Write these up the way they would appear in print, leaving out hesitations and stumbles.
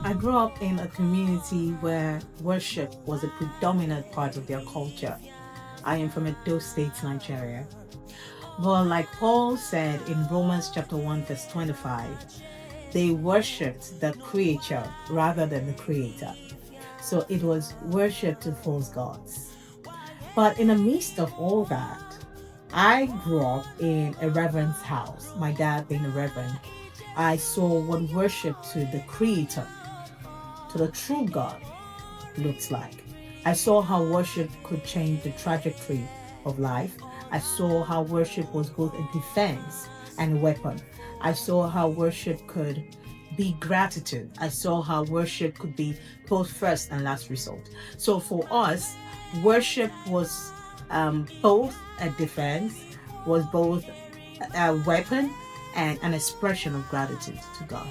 I grew up in a community where worship was a predominant part of their culture. I am from Edo State, Nigeria. But like Paul said in Romans chapter 1, verse 25, they worshipped the creature rather than the creator. So it was worship to false gods. But in the midst of all that, I grew up in a reverend's house, my dad being a reverend. I saw what worship to the creator, to the true God, looks like. I saw how worship could change the trajectory of life. I saw how worship was both a defense and a weapon. I saw how worship could be gratitude. I saw how worship could be both first and last result. So for us, worship was both a defense, was both a weapon and an expression of gratitude to God.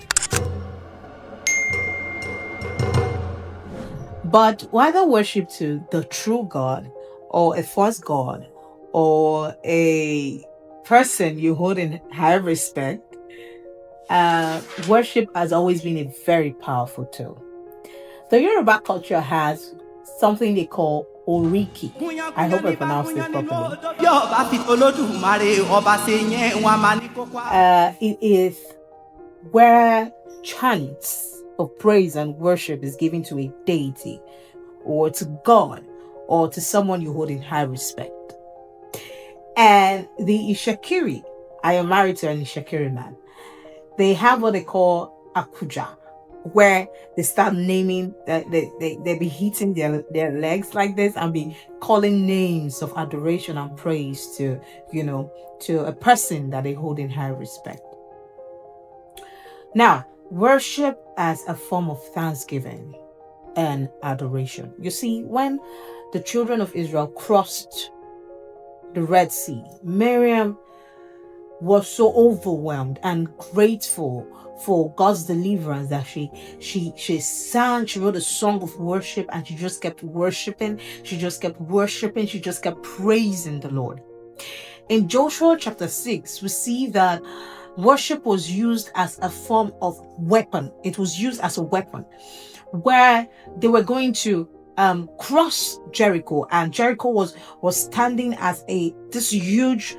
But whether worship to the true God or a false God or a person you hold in high respect, worship has always been a very powerful tool. The Yoruba culture has something they call oriki. I hope I pronounced it properly. It is where chants of praise and worship is given to a deity or to God or to someone you hold in high respect. And the Ishakiri, I am married to an Ishakiri man, they have what they call akuja, where they start naming, they be hitting their legs like this and be calling names of adoration and praise to a person that they hold in high respect. Now, worship as a form of thanksgiving and adoration. You see, when the children of Israel crossed the Red Sea, Miriam was so overwhelmed and grateful for God's deliverance that she sang, she wrote a song of worship, and she just kept worshiping, she just kept praising the Lord. In Joshua chapter 6, we see that worship was used as a form of weapon. It was used as a weapon where they were going to cross Jericho, and Jericho was standing as this huge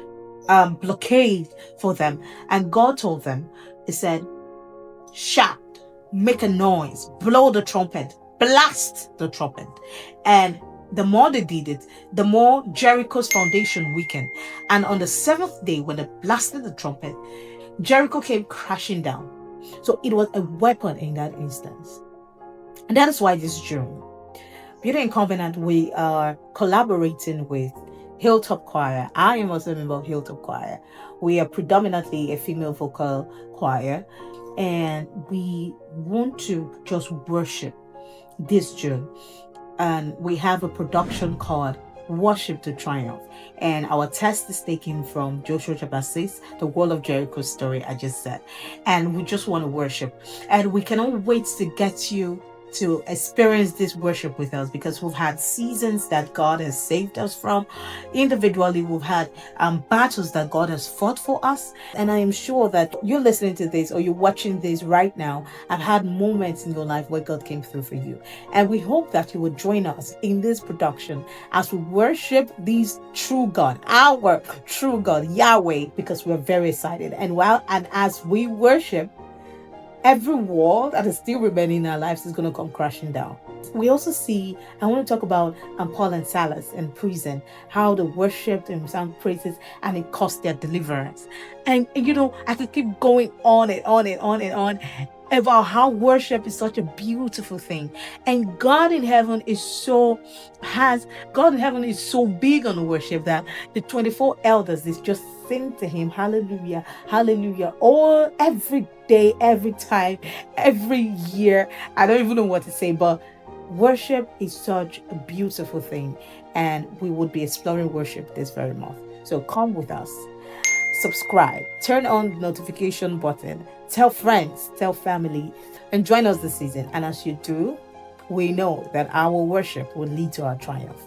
blockade for them. And God told them, He said, shout, make a noise, blow the trumpet, blast the trumpet. And the more they did it, the more Jericho's foundation weakened. And on the seventh day, when they blasted the trumpet, Jericho came crashing down. So it was a weapon in that instance. And that is why this June, Beauty and Covenant, we are collaborating with Hilltop Choir. I am also a member of Hilltop Choir. We are predominantly a female vocal choir, and we want to just worship this June. And we have a production called Worship to Triumph. And our text is taken from Joshua chapter 6, the wall of Jericho story I just said. And we just want to worship. And we cannot wait to get you to experience this worship with us, because we've had seasons that God has saved us from. Individually, we've had battles that God has fought for us. And I am sure that you're listening to this or you're watching this right now and had moments in your life where God came through for you. And we hope that you will join us in this production as we worship this true God, our true God, Yahweh, because we're very excited. And as we worship, every wall that is still remaining in our lives is going to come crashing down. We also see, I want to talk about Paul and Silas in prison, how they worshipped and sang praises, and it cost their deliverance. And I could keep going on and on and on and on about how worship is such a beautiful thing. And God in heaven is so big on worship that the 24 elders is just sing to him, hallelujah, hallelujah, all every day, every time, every year. I don't even know what to say, but worship is such a beautiful thing, and we would be exploring worship this very month. So come with us, subscribe, turn on the notification button, tell friends, tell family, and join us this season. And as you do, we know that our worship will lead to our triumph.